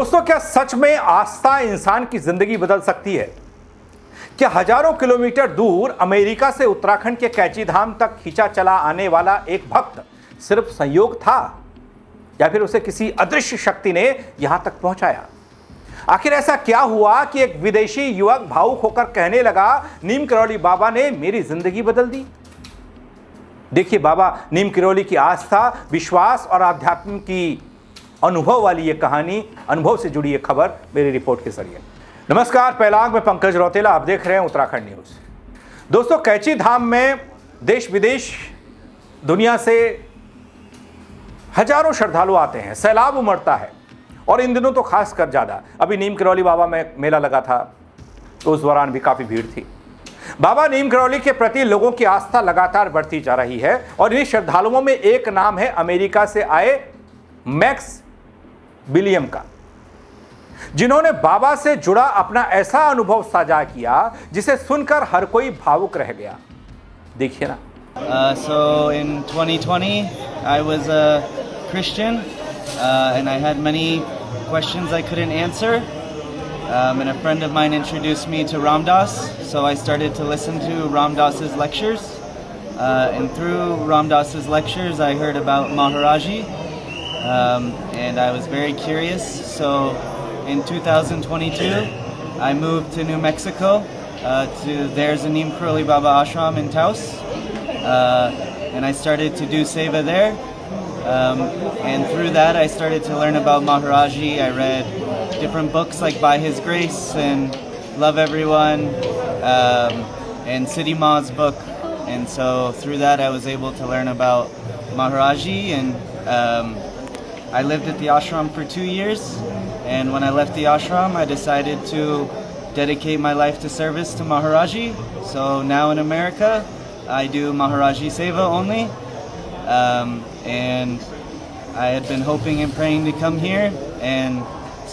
दोस्तों, क्या सच में आस्था इंसान की जिंदगी बदल सकती है? क्या हजारों किलोमीटर दूर अमेरिका से उत्तराखंड के कैची धाम तक खींचा चला आने वाला एक भक्त सिर्फ संयोग था, या फिर उसे किसी अदृश्य शक्ति ने यहां तक पहुंचाया? आखिर ऐसा क्या हुआ कि एक विदेशी युवक भावुक होकर कहने लगा, नीम करौली बाबा ने मेरी जिंदगी बदल दी? देखिए, बाबा नीम करौली की आस्था, विश्वास और आध्यात्म की अनुभव वाली ये कहानी, अनुभव से जुड़ी ये खबर मेरी रिपोर्ट के जरिए। नमस्कार, पहला अंक में पंकज रौतेला, आप देख रहे हैं उत्तराखंड न्यूज। दोस्तों, कैची धाम में देश विदेश दुनिया से हजारों श्रद्धालु आते हैं, सैलाब उमड़ता है और इन दिनों तो खासकर ज्यादा। अभी नीम करौली बाबा में मेला लगा था तो उस दौरान भी काफी भीड़ थी। बाबा नीम करौली के प्रति लोगों की आस्था लगातार बढ़ती जा रही है और इन श्रद्धालुओं में एक नाम है अमेरिका से आए मैक्स विलियम का, जिन्होंने बाबा से जुड़ा अपना ऐसा अनुभव साझा किया जिसे सुनकर हर कोई भावुक रह गया। देखिए ना। So in 2020, I was a Christian and I had many questions I couldn't answer. And a friend of mine introduced me to Ram Dass, so I started to listen to Ram Dass's lectures. And through Ram Dass's lectures, I heard about Maharaji, and I was very curious. So in 2022, I moved to New Mexico. There's a Neem Karoli Baba ashram in Taos. And I started to do seva there, and through that I started to learn about Maharaji. I read different books like By His Grace and Love Everyone, and Siddhi Ma's book, and so through that I was able to learn about Maharaji. And I lived at the ashram for 2 years, and when I left the ashram I decided to dedicate my life to service to Maharaji. So now in America I do Maharaji Seva only, and I had been hoping and praying to come here, and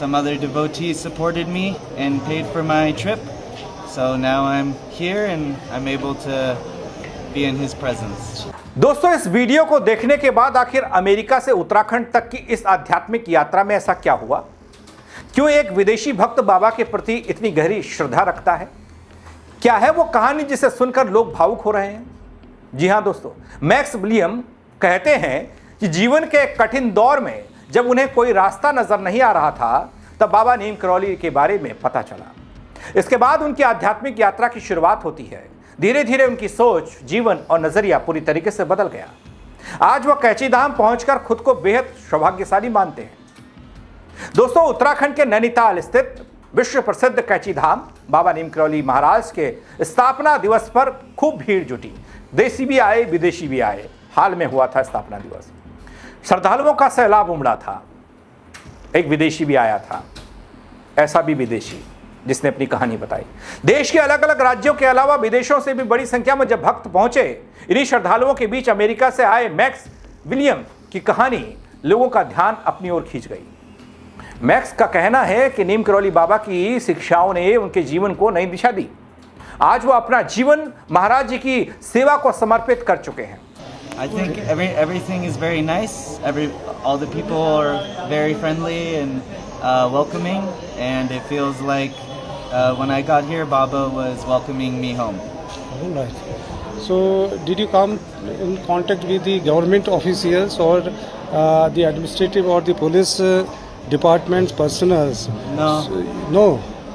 some other devotees supported me and paid for my trip. So now I'm here and I'm able to be in His presence. दोस्तों, इस video को देखने के बाद आखिर America से उत्तराखंड तक की इस आध्यात्मिक यात्रा में ऐसा क्या हुआ? क्यों एक विदेशी भक्त बाबा के प्रति इतनी गहरी श्रद्धा रखता है? क्या है वो कहानी जिसे सुनकर लोग भावुक हो रहे हैं? जी हां दोस्तों, मैक्स विलियम कहते हैं कि जीवन के एक कठिन दौर में जब उन्हें कोई रास्ता नजर नहीं आ रहा था, तब बाबा नीम करौली के बारे में पता चला। इसके बाद उनकी आध्यात्मिक यात्रा की शुरुआत होती है। धीरे धीरे उनकी सोच, जीवन और नजरिया पूरी तरीके से बदल गया। आज वह कैची धाम पहुंचकर खुद को बेहद सौभाग्यशाली मानते हैं। दोस्तों, उत्तराखंड के नैनीताल स्थित विश्व प्रसिद्ध कैची धाम बाबा नीम करौली महाराज के स्थापना दिवस पर खूब भीड़ जुटी। देशी भी आए, विदेशी भी आए। हाल में हुआ था स्थापना दिवस, श्रद्धालुओं का सैलाब उमड़ा था। एक विदेशी भी आया था, ऐसा भी विदेशी जिसने अपनी कहानी बताई। देश के अलग अलग राज्यों के अलावा विदेशों से भी बड़ी संख्या में जब भक्त पहुंचे, इन्हीं श्रद्धालुओं के बीच अमेरिका से आए मैक्स विलियम की कहानी लोगों का ध्यान अपनी ओर खींच गई। मैक्स का कहना है कि नीम करौली बाबा की शिक्षाओं ने उनके जीवन को नई दिशा दी। आज वो अपना जीवन महाराज जी की सेवा को समर्पित कर चुके हैं। I think everything is very nice. All the people are very friendly and welcoming, and it feels like when I got here, Baba was welcoming me home. All right. So, did you come in contact with the government officials or the administrative or the police department personals? No. No.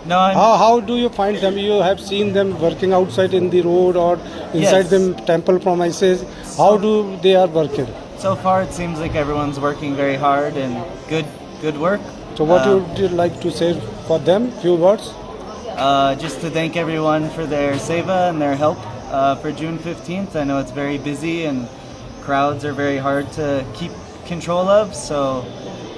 No. How do you find them? You have seen them working outside in the road or inside Yes. the temple premises. How do they are working? So far, it seems like everyone's working very hard and good work. So, what would you like to say for them? Few words. Just to thank everyone for their seva and their help for June 15th. I know it's very busy and crowds are very hard to keep control of. So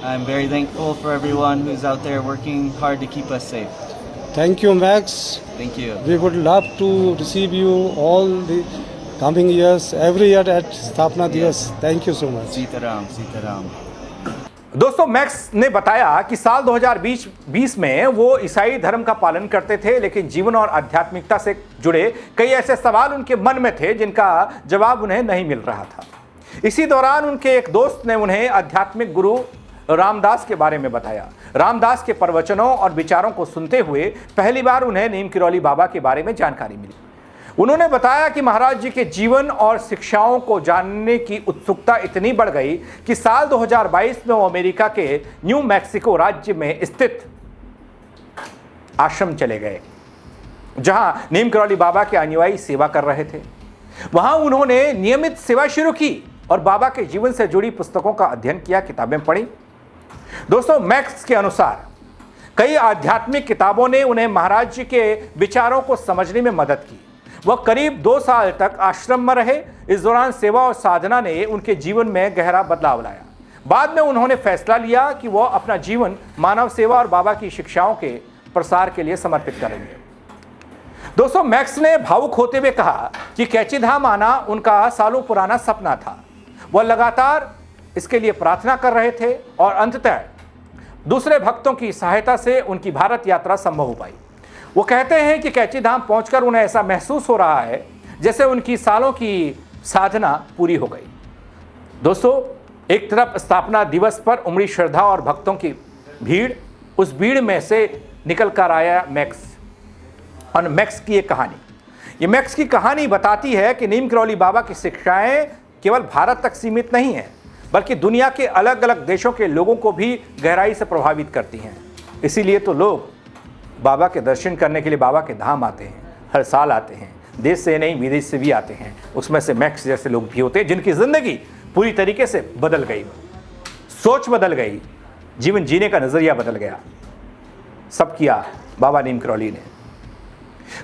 I'm very thankful for everyone who's out there working hard to keep us safe. Thank you, Max. Thank you. We would love to receive you all the coming years, every year at Sthapna Divas. Thank you so much. Sitaram, Sitaram. दोस्तों, max ने बताया कि साल 2020 में वो ईसाई धर्म का पालन करते थे, लेकिन जीवन और आध्यात्मिकता से जुड़े कई ऐसे सवाल उनके मन में थे जिनका जवाब उन्हें नहीं मिल रहा था। इसी दौरान उनके एक दोस्त ने उन्हें आध्यात्मिक गुरु रामदास के बारे में बताया। रामदास के प्रवचनों और विचारों को सुनते हुए पहली बार उन्हें नीम किरौली बाबा के बारे में जानकारी मिली। उन्होंने बताया कि महाराज जी के जीवन और शिक्षाओं को जानने की उत्सुकता इतनी बढ़ गई कि साल 2022 में वो अमेरिका के न्यू मैक्सिको राज्य में स्थित आश्रम चले गए, जहां नीम किरौली बाबा के अनुयायी सेवा कर रहे थे। वहां उन्होंने नियमित सेवा शुरू की और बाबा के जीवन से जुड़ी पुस्तकों का अध्ययन किया, किताबें पढ़ी। दोस्तों, मैक्स के अनुसार कई आध्यात्मिक किताबों ने उन्हें महाराज जी के विचारों को समझने में मदद की। वह करीब 2 साल तक आश्रम में रहे। इस दौरान सेवा और साधना ने उनके जीवन में गहरा बदलाव लाया। बाद में उन्होंने फैसला लिया कि वह अपना जीवन मानव सेवा और बाबा की शिक्षाओं के प्रसार के लिए समर्पित करेंगे। दोस्तों, मैक्स ने भावुक होते हुए कहा कि कैची धाम आना उनका सालों पुराना सपना था। वह लगातार इसके लिए प्रार्थना कर रहे थे और अंततः दूसरे भक्तों की सहायता से उनकी भारत यात्रा संभव हो पाई। वो कहते हैं कि कैची धाम पहुंचकर उन्हें ऐसा महसूस हो रहा है जैसे उनकी सालों की साधना पूरी हो गई। दोस्तों, एक तरफ स्थापना दिवस पर उमड़ी श्रद्धा और भक्तों की भीड़, उस भीड़ में से निकल कर आया मैक्स। और मैक्स की एक कहानी, ये मैक्स की कहानी बताती है कि नीम किरौली बाबा की शिक्षाएं केवल भारत तक सीमित नहीं है, बल्कि दुनिया के अलग अलग देशों के लोगों को भी गहराई से प्रभावित करती हैं। इसीलिए तो लोग बाबा के दर्शन करने के लिए बाबा के धाम आते हैं, हर साल आते हैं। देश से नहीं, विदेश से भी आते हैं। उसमें से मैक्स जैसे लोग भी होते हैं जिनकी ज़िंदगी पूरी तरीके से बदल गई, सोच बदल गई, जीवन जीने का नज़रिया बदल गया। सब किया बाबा नीम किरौली ने।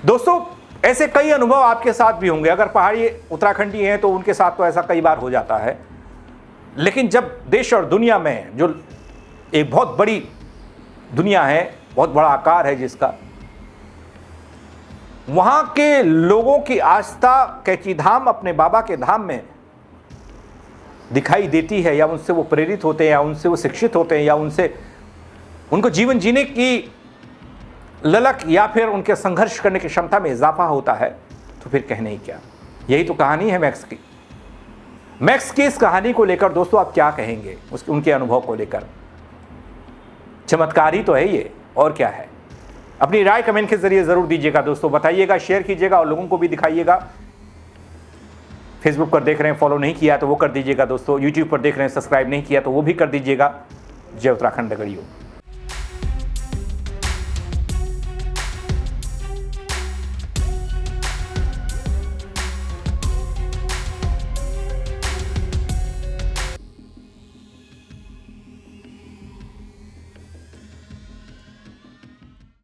दोस्तों, ऐसे कई अनुभव आपके साथ भी होंगे। अगर पहाड़ी उत्तराखंडी हैं तो उनके साथ तो ऐसा कई बार हो जाता है। लेकिन जब देश और दुनिया में, जो एक बहुत बड़ी दुनिया है, बहुत बड़ा आकार है जिसका, वहां के लोगों की आस्था कैची धाम, अपने बाबा के धाम में दिखाई देती है, या उनसे वो प्रेरित होते हैं, या उनसे वो शिक्षित होते हैं, या उनसे उनको जीवन जीने की ललक या फिर उनके संघर्ष करने की क्षमता में इजाफा होता है, तो फिर कहने ही क्या। यही तो कहानी है मैक्स की। मैक्स की इस कहानी को लेकर दोस्तों आप क्या कहेंगे, उनके अनुभव को लेकर? चमत्कार ही तो है ये, और क्या है? अपनी राय कमेंट के जरिए जरूर दीजिएगा दोस्तों, बताइएगा, शेयर कीजिएगा और लोगों को भी दिखाइएगा। फेसबुक पर देख रहे हैं, फॉलो नहीं किया तो वो कर दीजिएगा दोस्तों। यूट्यूब पर देख रहे हैं, सब्सक्राइब नहीं किया तो वो भी कर दीजिएगा। जय उत्तराखंड नगरियों।